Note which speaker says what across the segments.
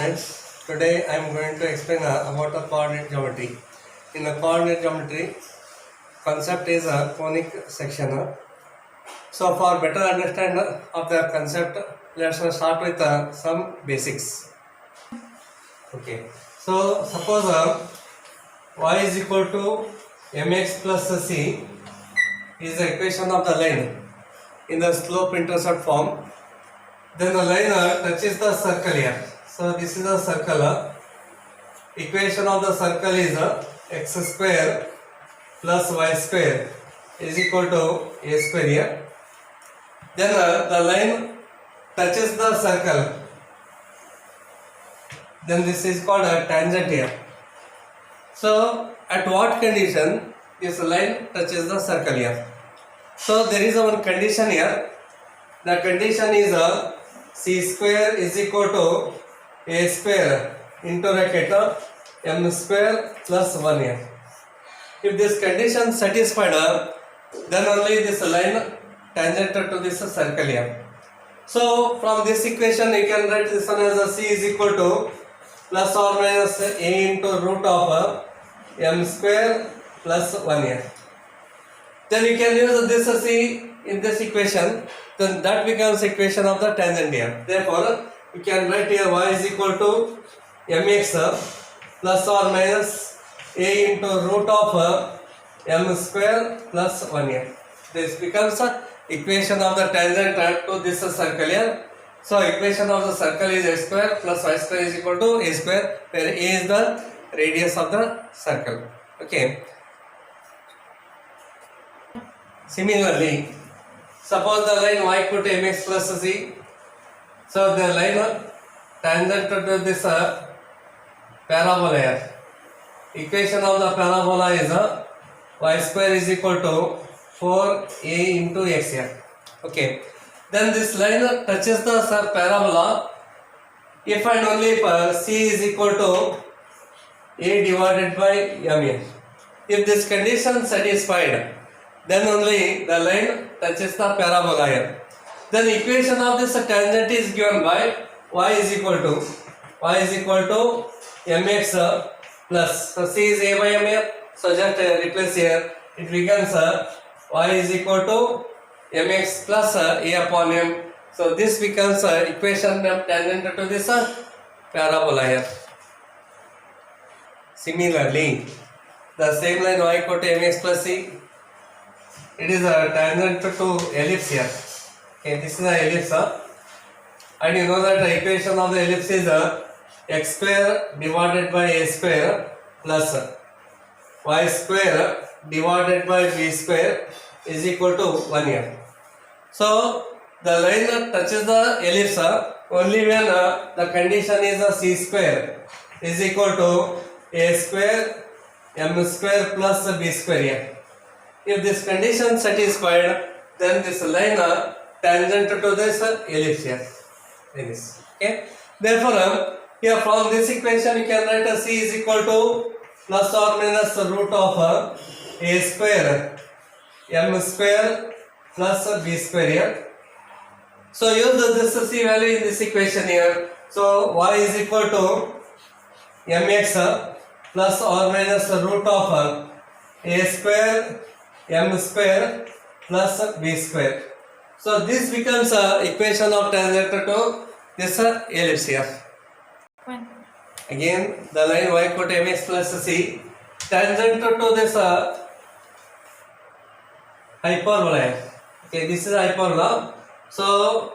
Speaker 1: students, today I am going to explain about the coordinate geometry. In the coordinate geometry, concept is a conic section. So for better understanding of the concept, let's start with some basics. Okay. So suppose y is equal to mx plus c is the equation of the line in the slope intercept form. Then the line touches the circle here. So this is a circle. Equation of the circle is x square plus y square is equal to a square here. Then the line touches the circle. Then this is called a tangent here. So at what condition this line touches the circle here? So there is one condition here. The condition is c square is equal to a square into bracket m square plus 1 here. If this condition satisfied, then only this line tangent to this circle here. So from this equation you can write this one as c is equal to plus or minus a into root of m square plus 1 here. Then you can use this c in this equation, then that becomes equation of the tangent here. Therefore, you can write here y is equal to mx plus or minus a into root of m square plus 1 here. This becomes equation of the tangent to this circle here. So equation of the circle is a square plus y square is equal to a square, where a is the radius of the circle. Okay. Similarly, suppose the line y equal to mx plus c. So the line tangent to this parabola here. Equation of the parabola is y square is equal to 4a into x here. Okay. Then this line touches the parabola if and only if c is equal to a divided by m here. If this condition satisfied, then only the line touches the parabola here. Then equation of this tangent is given by y is equal to mx plus, so c is a by m here, so just replace here, it becomes y is equal to mx plus a upon m. So this becomes equation of tangent to this parabola here. Similarly, the same line y equal to mx plus c, it is a tangent to ellipse here. Okay, this is an ellipse, and you know that the equation of the ellipse is x square divided by a square plus y square divided by b square is equal to 1 here. So the line touches the ellipse only when the condition is c square is equal to a square m square plus b square here. If this condition satisfied, then this line tangent to this ellipse here. Okay. Therefore, here from this equation you can write c is equal to plus or minus root of a square m square plus b square here. So use this c value in this equation here. So y is equal to mx plus or minus root of a square m square plus b square. So this becomes equation of tangent to this ellipse here. Again, the line y equal to mx plus c, tangent to this hyperbola. Okay, this is hyperbola. So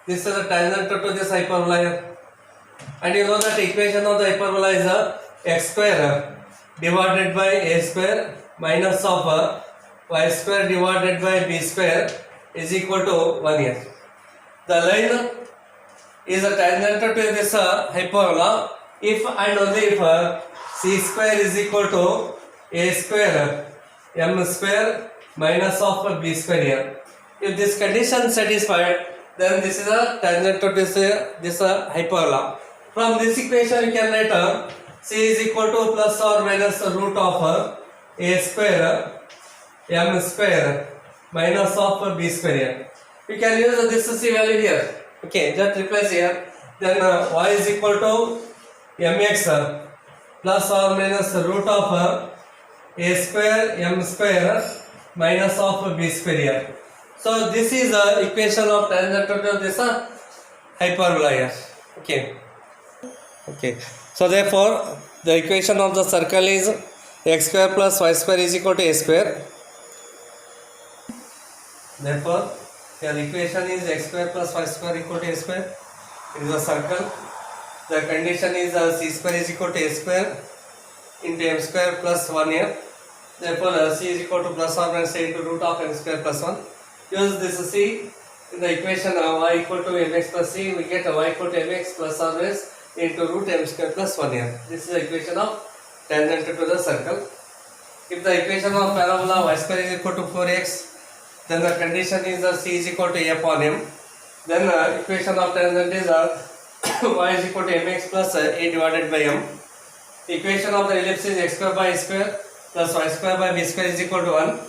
Speaker 1: this is a tangent to this hyperbola here. And you know that equation of the hyperbola is x square divided by a square minus of y square divided by b square is equal to 1 here. The line is a tangent to this hyperbola if and only if c square is equal to a square m square minus of b square here. If this condition satisfied, then this is a tangent to this hyperbola. From this equation you can write c is equal to plus or minus root of a square m square minus of b square here. You can use this c value here. Okay, just replace here then y is equal to mx plus or minus root of a square m square minus of b square here. So this is the equation of tangent to this hyperbola here. Okay. So therefore the equation of the circle is x square plus y square is equal to a square. Therefore the equation is x square plus y square equal to a square. It is a circle. The condition is c square is equal to a square into m square plus 1 here. Therefore c is equal to plus or minus a into root of m square plus 1. Use this c in the equation y equal to mx plus c, we get y equal to mx plus or minus into root m square plus 1 here. This is the equation of tangent to the circle. If the equation of parabola y square is equal to 4x, then the condition is c is equal to a upon m. Then the equation of tangent is y is equal to mx plus a divided by m. The equation of the ellipse is x square by a square plus y square by b square is equal to 1.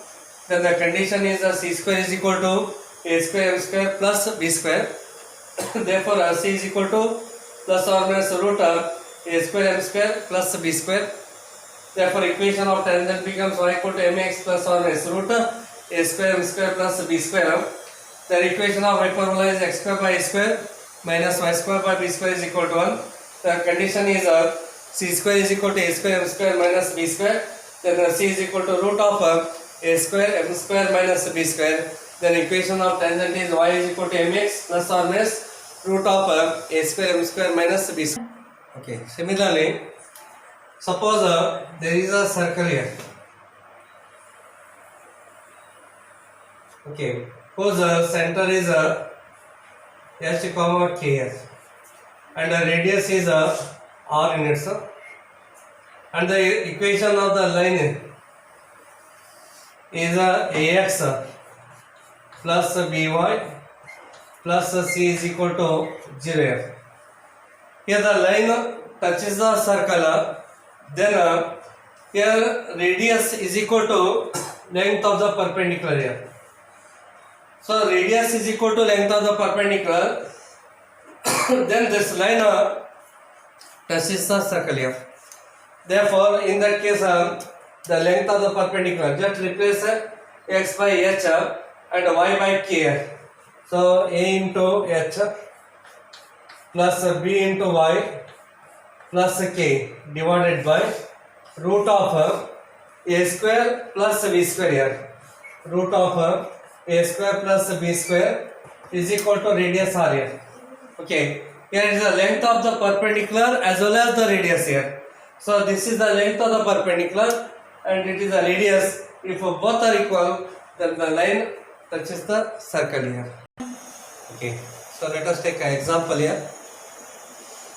Speaker 1: Then the condition is c square is equal to a square m square plus b square. Therefore c is equal to plus or minus root of a square m square plus b square. Therefore equation of tangent becomes y equal to mx plus or minus root a square m square plus b square. The equation of hyperbola is x square by a square minus y square by b square is equal to 1. The condition is c square is equal to a square m square minus b square. Then c is equal to root of a square m square minus b square. Then equation of tangent is y is equal to mx plus or minus root of a square m square minus b square. Okay. Similarly, suppose there is a circle here. Okay. Suppose center is h comma k here, and the radius is r units, and the equation of the line is ax plus by plus c is equal to 0. Here the line touches the circle, then here radius is equal to length of the perpendicular here. So radius is equal to length of the perpendicular. Then this line touches the circle here. Therefore, in that case, the length of the perpendicular, just replace x by h and y by k. So a into h plus b into y plus k divided by root of a square plus b square here. Root of a square plus b square is equal to radius r here. Okay, here is the length of the perpendicular as well as the radius here. So this is the length of the perpendicular and it is the radius. If both are equal, then the line touches the circle here. Okay, so let us take an example here.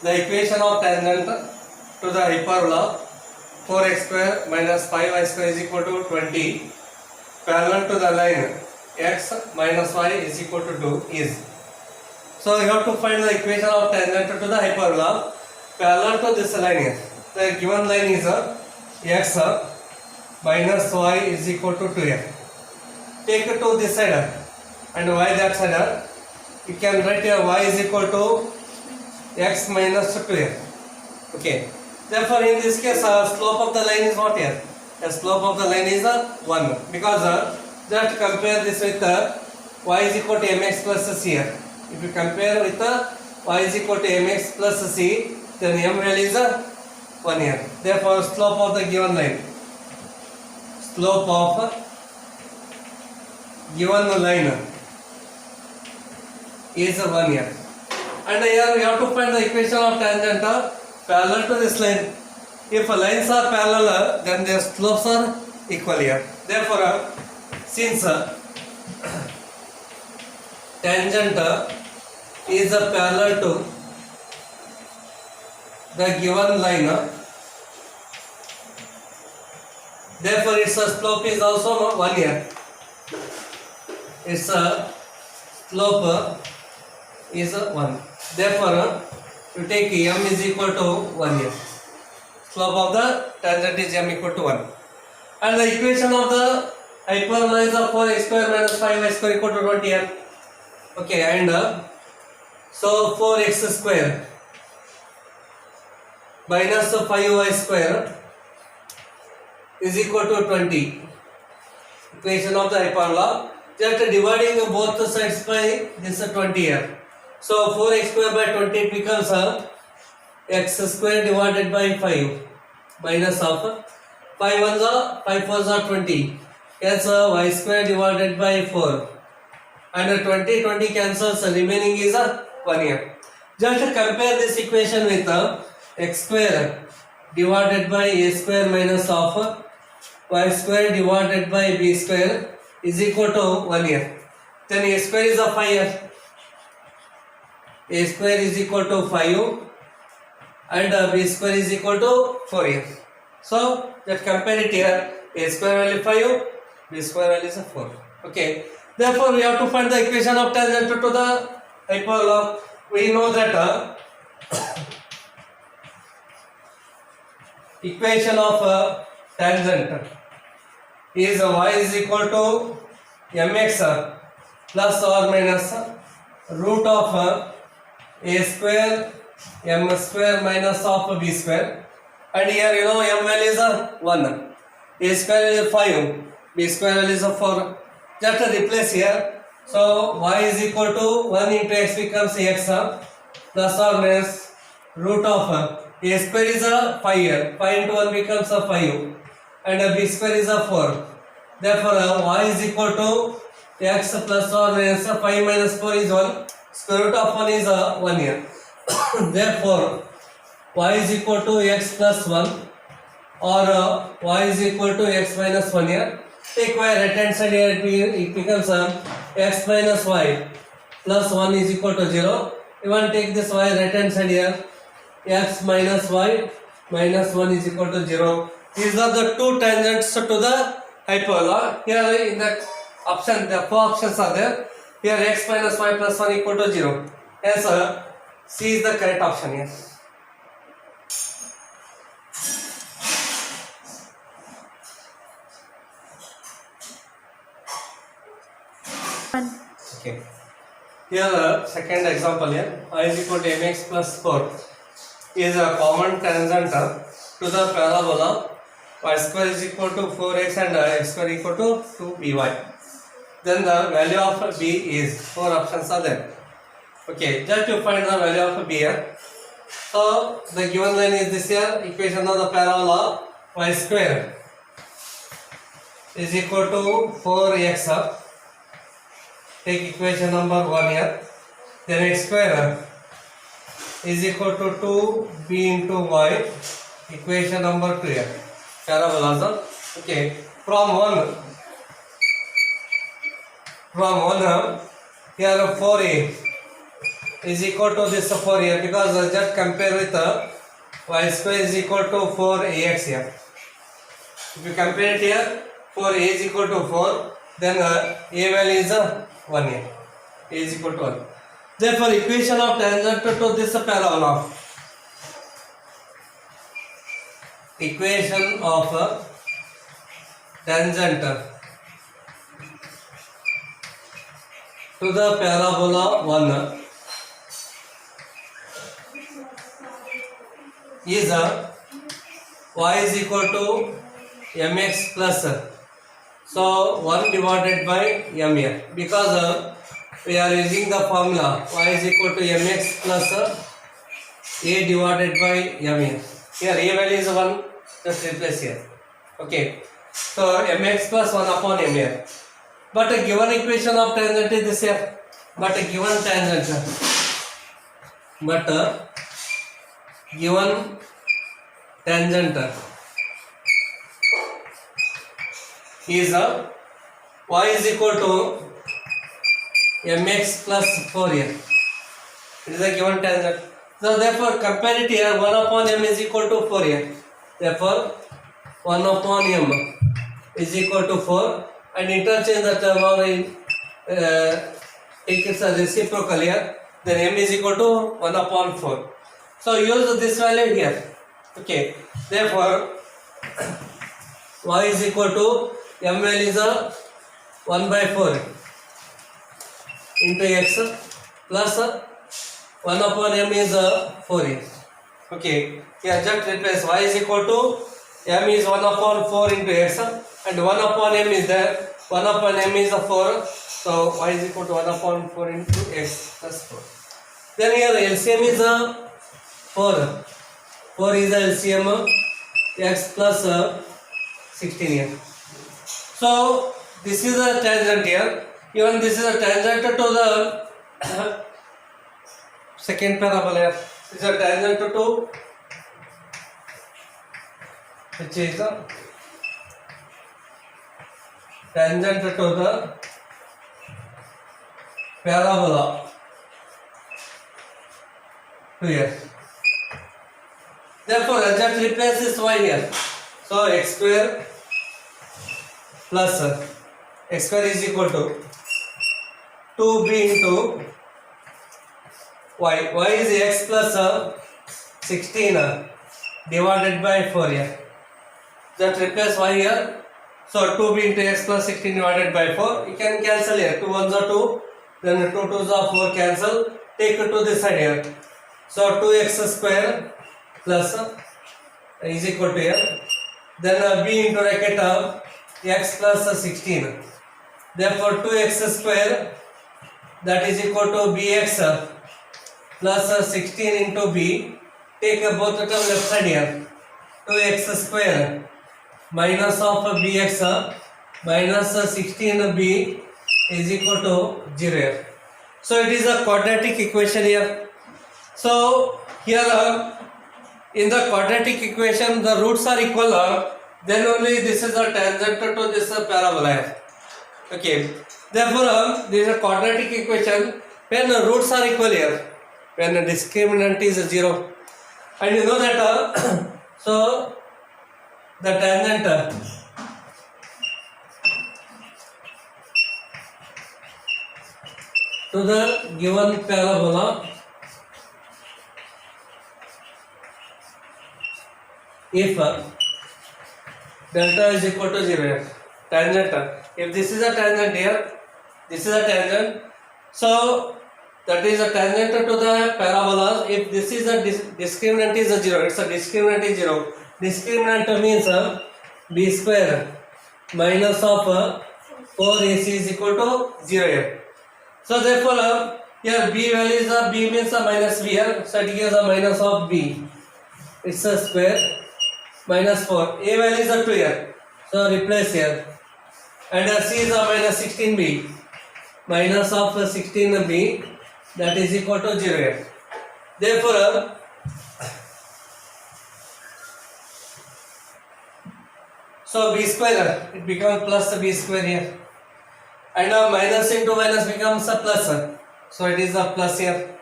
Speaker 1: The equation of tangent to the hyperbola 4x square minus 5y square is equal to 20 parallel to the line x minus y is equal to 2 is. So you have to find the equation of tangent to the hyperbola parallel to this line here. The given line is x minus y is equal to 2 here. Take it to this side and y that side. You can write here y is equal to x minus 2 here. Okay. Therefore, in this case, slope of the line is what here? The slope of the line is 1 because just compare this with y is equal to mx plus c here. If you compare with y is equal to mx plus c, then m value is 1 here. Therefore, slope of the given line, slope of given line is 1 here. And here we have to find the equation of tangent parallel to this line. If lines are parallel, then their slopes are equal here. Therefore, since tangent is parallel to the given line, therefore its slope is also 1 here. Its slope is 1. Therefore, you take m is equal to 1 here. Slope of the tangent is m equal to 1. And the equation of the hyperbola is 4x square minus 5y square equal to 20 here. Okay, and So 4x square minus 5y square is equal to 20. Equation of the hyperbola. Just dividing both the sides by this 20 here. So 4x square by 20 it becomes x square divided by 5 minus of 5 ones are 5 fours are 20. Hence y square divided by 4. And 20 cancels, remaining is 1 here. Just compare this equation with x square divided by a square minus of y square divided by b square is equal to 1 here. Then a square is a 5 here. A square is equal to 5 and b square is equal to 4 here. So just compare it here. A square value 5, b square value is 4. Okay. Therefore, we have to find the equation of tangent to the hyperbola. We know that equation of tangent is y is equal to mx plus or minus root of a square m square minus of b square. And here you know m value is 1, a square is 5, b square value is 4. Just replace here. So y is equal to 1 into x becomes x plus or minus root of a square is 5 here. 5 into 1 becomes 5 and b square is 4. Therefore y is equal to x plus or minus 5 minus 4 is 1. Square root of 1 is 1 here. Therefore y is equal to x plus 1 or y is equal to x minus 1 here. Take y right hand side here, it becomes x minus y plus 1 is equal to 0. Even take this y right hand side here, x minus y minus 1 is equal to 0. These are the two tangents to the hyperbola. Here in the option, the four options are there. Here x minus y plus 1 equal to 0. Hence C is the correct option here. Okay. Here second example here, y is equal to mx plus 4 is a common tangent to the parabola y square is equal to 4x and x square equal to 2by. Then the value of b is 4 options are there. Okay, just to find the value of b here. So the given line is this here, equation of the parabola y square is equal to 4x. Take equation number 1 here. Then x square is equal to 2b into y. Equation number 2 here. Parabola. Okay. From 1 here 4a is equal to this 4 here, because just compare with y square is equal to 4ax here. If you compare it here, 4a is equal to 4, then a value is 1 here. A is equal to 1. Therefore, equation of tangent to this parabola. Equation of tangent to the parabola 1 is y is equal to mx plus, so 1 divided by m here, because we are using the formula y is equal to mx plus a divided by m here. Here a value is 1, just replace here. Okay, so mx plus 1 upon m here. But a given equation of tangent is this here. But a given tangent is y is equal to mx plus 4 here. It is a given tangent. So therefore compare it here, 1 upon m is equal to 4 here. Therefore 1 upon m is equal to 4, and interchange the term or take it as reciprocal here, then m is equal to 1 upon 4. So use this value here. Okay, therefore y is equal to m value is 1 by 4 into x plus 1 upon m is 4 here. Okay, here just replace y is equal to m is 1 upon 4 into x and 1 upon m is there. 1 upon m is 4, so y is equal to 1 upon 4 into x plus 4. Then here LCM is 4. 4 is the LCM x plus 16 here. So this is a tangent here. Even this is a tangent to the second parabola here. This is a tangent to which is a tangent to the parabola here. Therefore, I just replace this y here. So x square plus x square is equal to 2b into y. Y is x plus 16 divided by 4 here. Just replace y here. So 2b into x plus 16 divided by 4. You can cancel here. 2 1s are 2. Then 2 2s are 4 cancel. Take it to this side here. So 2x square plus is equal to here. Then b into bracket x plus 16. Therefore 2x square that is equal to bx plus 16 into b. Take both the term left side here. 2x square minus of bx minus 16b is equal to 0 here. So it is a quadratic equation here. So here in the quadratic equation the roots are equal, then only this is a tangent to this parabola here. Okay, therefore this is a quadratic equation when the roots are equal here, when the discriminant is 0, and you know that so the tangent to the given parabola, if delta is equal to 0 here, tangent, if this is a tangent here, this is a tangent, so that is a tangent to the parabola. If this is a discriminant is a 0, it's a discriminant is 0. Discriminant means b square minus of 4ac is equal to 0 here. So therefore here b value is b means minus b here, so it gives a minus of b. It's a square minus 4. A value is a 2 here, so replace here. And c is a minus 16b. Minus of 16b, that is equal to 0 here. Therefore so b square, it becomes plus b square here. And minus into minus becomes a plus. So it is a plus here.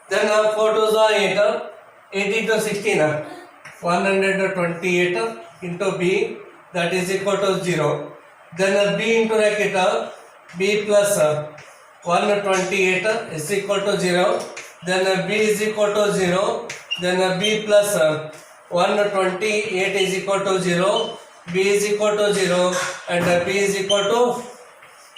Speaker 1: Then 4 2s are 8. 8 into 16. 128 into b, that is equal to 0. Then b into bracket b plus 128 is equal to 0. Then b is equal to 0. Then b plus 128 is equal to 0. B is equal to 0 and b is equal to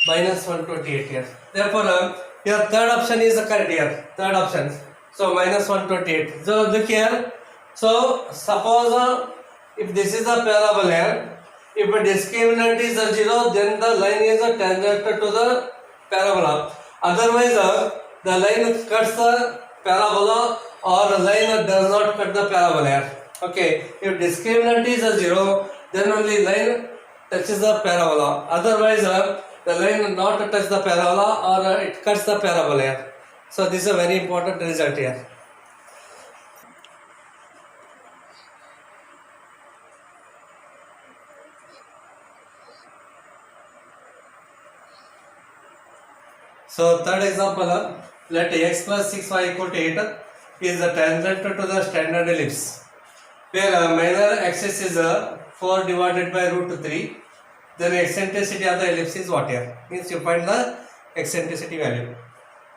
Speaker 1: minus 128 here. Therefore, your third option is correct here. Third option. So minus 128. So look here. So suppose if this is a parabola here, if a discriminant is a 0, then the line is a tangent to the parabola. Otherwise, the line cuts the parabola or the line does not cut the parabola here. Okay. If discriminant is a 0, then only line touches the parabola. Otherwise, the line will not touch the parabola or it cuts the parabola here. So this is a very important result here. So third example, let x plus 6y equal to 8 is the tangent to the standard ellipse, where minor axis is 4 divided by root 3. Then eccentricity of the ellipse is what here? Means you find the eccentricity value.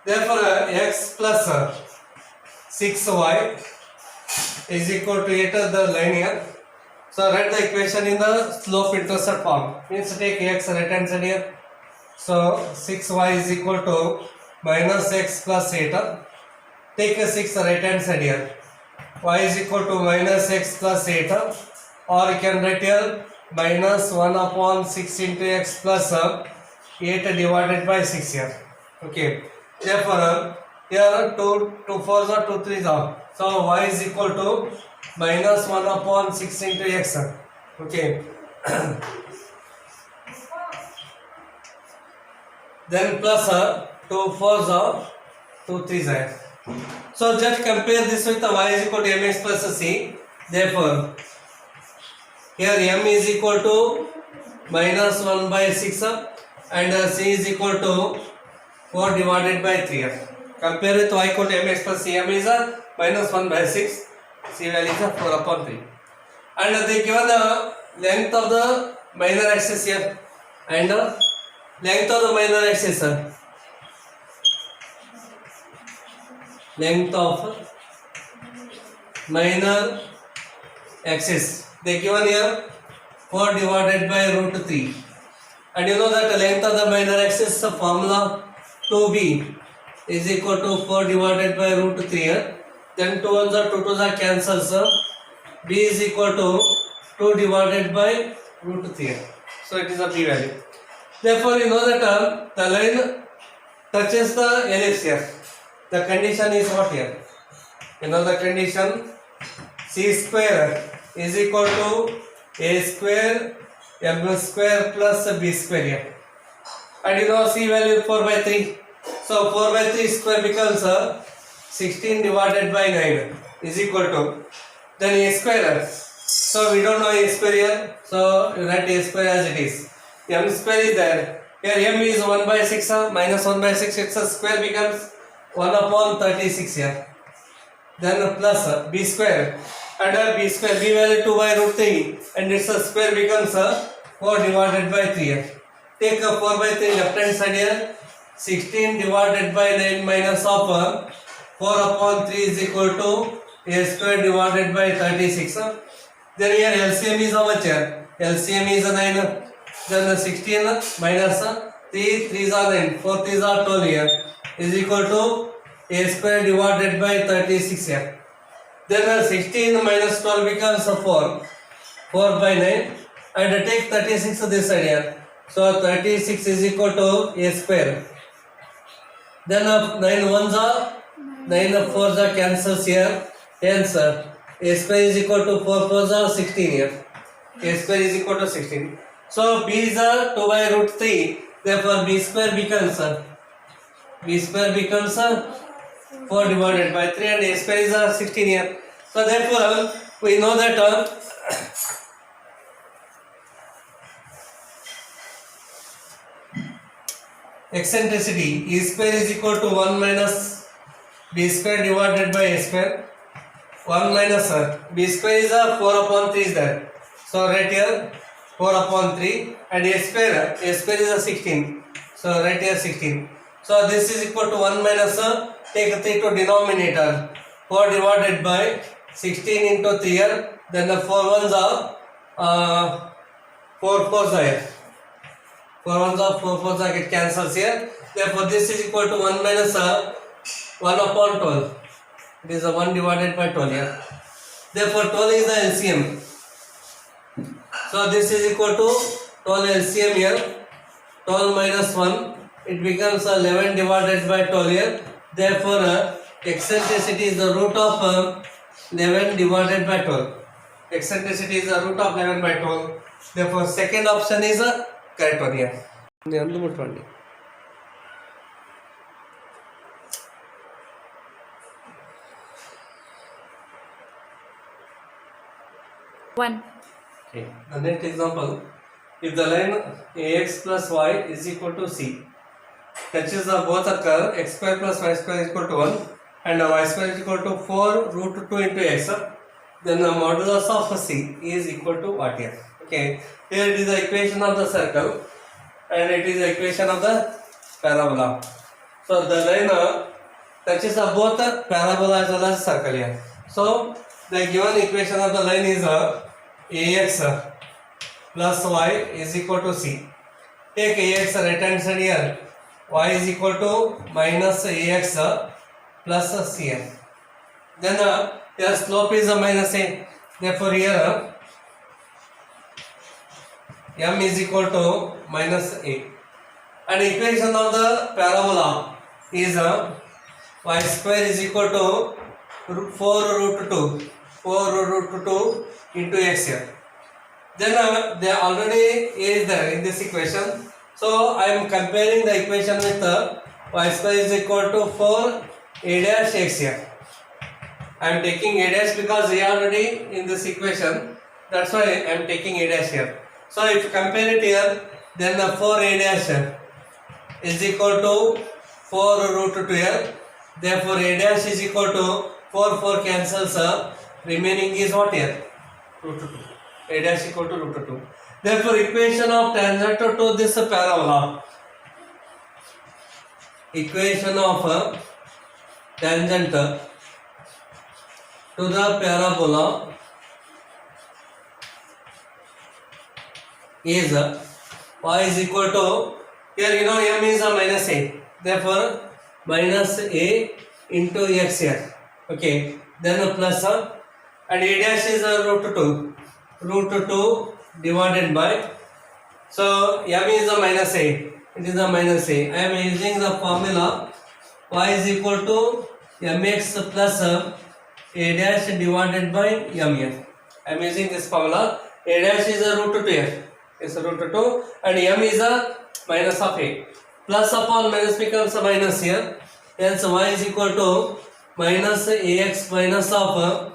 Speaker 1: Therefore, x plus 6y is equal to 8 the line here. So write the equation in the slope intercept form. Means take x right hand side here. So 6y is equal to minus x plus 8. take a 6 right hand side here. Y is equal to minus x plus 8, or you can write here minus 1 upon 6 into x plus 8 divided by 6 here. Okay. Therefore, here 2 4s are 2 3s are. So y is equal to minus 1 upon 6 into x. Okay. Then plus 2 4s are 2 3s are. So just compare this with y is equal to mx plus c. Therefore, here m is equal to minus 1 by 6 and c is equal to 4 divided by 3. Compare with y equal to mx plus c. M is minus 1 by 6. C value is 4 upon 3. And they given the length of the minor axis here and length of the minor axis. Length of minor axis they given here 4 divided by root 3, and you know that the length of the minor axis formula 2b is equal to 4 divided by root 3 here. Then 2 ones are 2 2s are cancels, b is equal to 2 divided by root 3 here. So it is a p value. Therefore you know that the line touches the ellipse here. The condition is what here? You know the condition, c square is equal to a square m square plus b square here. And you know c value 4 by 3. So 4 by 3 square becomes 16 divided by 9 is equal to then a square. So we don't know a square here. So you write a square as it is. M square is there. Here m is 1 by 6 minus 1 by 6. It's a square becomes 1 upon 36 here. Then plus b square, and b square b value 2 by root 3 and its square becomes 4 divided by 3 here. Take 4 by 3 left hand side here. 16 divided by 9 minus of 4 upon 3 is equal to a square divided by 36. Then here LCM is how much here? LCM is 9. Then 16 minus 3 3s are 9, 4 3s are 12 here is equal to a square divided by 36 here. Then 16 minus 12 becomes 4 by 9, and take 36 this side here. So 36 is equal to a square. Then 9 ones are 9 fours are cancels here. Hence a square is equal to 4 fours are 16 here. A square is equal to 16. So b is 2 by root 3. Therefore b square becomes 4 divided by 3 and a square is 16 here. So therefore we know that eccentricity e square is equal to 1 minus b square divided by a square. 1 minus b square is 4 upon 3 is there. So right here 4 upon 3 and a square is 16. So right here 16. So this is equal to 1 minus take 3 to denominator. 4 divided by 16 into 3 here. Then the 4 ones are 4 fours are here. 4 ones are 4 fours are get cancels here. Therefore this is equal to 1 minus 1 upon 12. It is 1 divided by 12 here. Therefore 12 is the LCM. So this is equal to 12 LCM here. 12 minus 1, it becomes 11 divided by 12 here. Therefore eccentricity is the root of 11 divided by 12. Eccentricity is the root of 11 by 12. Therefore second option is a correct one here.
Speaker 2: One.
Speaker 1: Okay. The next example, if the line ax plus y is equal to c touches the both a curve x square plus y square is equal to 1 and y square is equal to 4 root 2 into x, then the modulus of c is equal to what here? Okay, here it is the equation of the circle and it is the equation of the parabola. So the line touches the both parabola as well as circle here. So the given equation of the line is ax plus y is equal to c. Take ax right hand side here. Y is equal to minus ax plus Cn. Then your slope is minus a. Therefore here m is equal to minus a. And equation of the parabola is y square is equal to 4 root 2 into x here. Then there already is there in this equation. So I am comparing the equation with y square is equal to 4 a dash x here. I am taking a dash because a already in this equation. That's why I am taking a dash here. So if you compare it here, then the 4 a dash is equal to 4 root 2 here. Therefore a dash is equal to 4 cancels. Remaining is what here? Root 2. A dash equal to root 2. Therefore equation of tangent to this parabola. Equation of tangent to the parabola is y is equal to, here you know m is a minus a, therefore minus a into x here. Okay, then a plus and a dash is a root 2 divided by, so m is a minus a, it is a minus a. I am using the formula y is equal to mx plus a dash divided by m here. I am using this formula. A dash is a root 2 here, is a root 2 and m is a minus of a. Plus upon minus becomes a minus here. Hence y is equal to minus ax minus of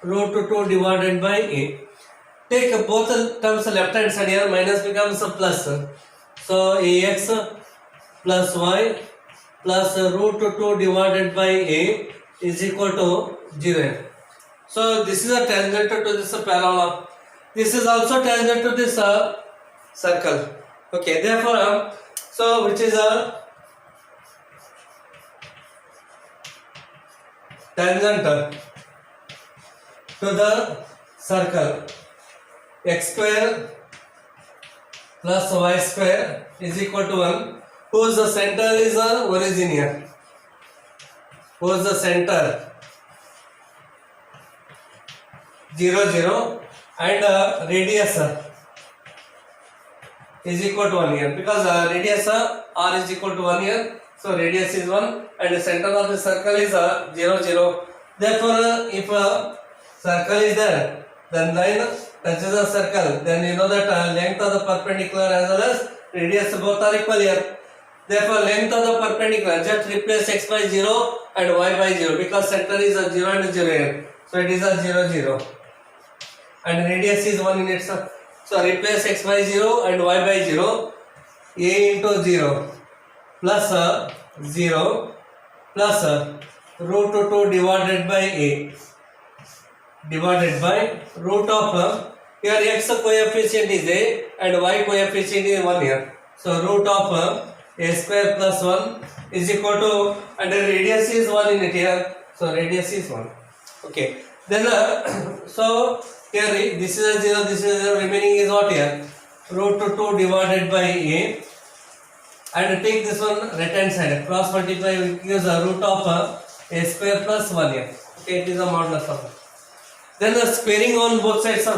Speaker 1: root 2 divided by a. Take both terms left hand side here, minus becomes a plus. So ax plus y plus root 2 divided by a is equal to 0. So this is a tangent to this parabola. This is also tangent to this circle. Okay, therefore so which is a tangent to the circle x square plus y square is equal to 1, whose the center is a origin here, whose the center 0 0 and radius is equal to 1 here, because radius r is equal to 1 here, so radius is 1 and the center of the circle is 0 0. Therefore if a circle is there, then line touches the circle, then you know that length of the perpendicular as well as radius both are equal here. Therefore length of the perpendicular, just replace x by 0 and y by 0, because center is a 0 and 0 here, so it is a 0 0 and radius is 1 in itself. So replace x by 0 and y by 0, a into 0 plus 0 plus root 2 divided by a divided by root of here x coefficient is a and y coefficient is 1 here. So root of a square plus 1 is equal to, and the radius is 1 in it here, so radius is 1. Okay, then so here this is a 0, this is a 0, remaining is what here? Root 2 divided by a, and take this one right hand side, cross multiply, gives a root of a square plus 1 here. Okay, it is a modulus of it. Then the squaring on both sides.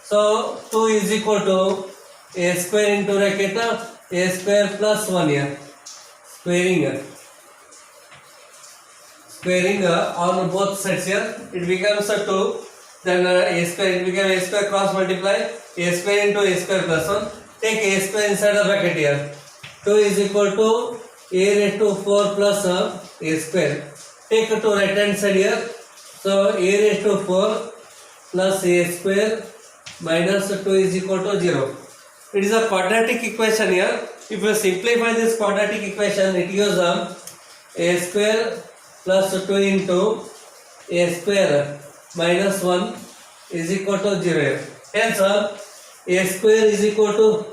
Speaker 1: So 2 is equal to a square into bracket a square plus 1 here. Squaring on both sides here, it becomes a 2. Then a square, it becomes a square cross multiply a square into a square plus 1. Take a square inside the bracket here. 2 is equal to a raised to 4 plus a square. Take to right hand side here. So a raised to 4 plus a square minus 2 is equal to 0. It is a quadratic equation here. If you simplify this quadratic equation, it gives a square plus 2 into a square minus 1 is equal to 0. Hence a square is equal to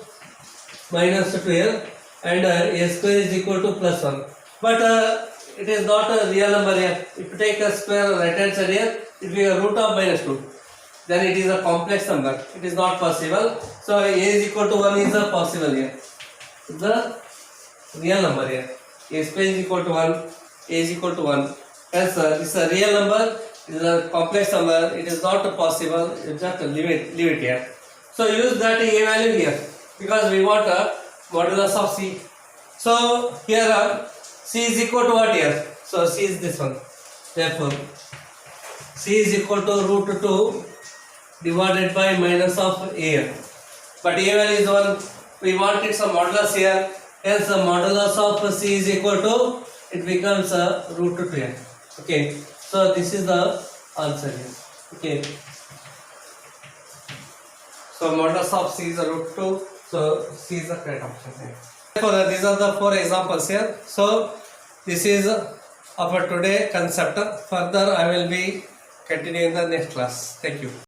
Speaker 1: minus 2 here and a square is equal to plus 1. But it is not a real number here. If you take a square right hand side here, it will be a root of minus 2. Then it is a complex number. It is not possible. So a is equal to 1 is a possible here. The real number here. A square is equal to 1. A is equal to 1. Yes, sir. This is a real number. It is a complex number. It is not possible. You just leave it here. So use that A value here because we want a modulus of C. So here C is equal to what here? So C is this one. Therefore C is equal to root 2 divided by minus of A. But A value is 1. We want it some modulus here. Hence the modulus of C is equal to, it becomes root 2n. Okay. So this is the answer here. Okay. So modulus of C is a root 2. So C is the correct option here. Therefore these are the 4 examples here. So this is our today concept. Further I will be continuing in the next class. Thank you.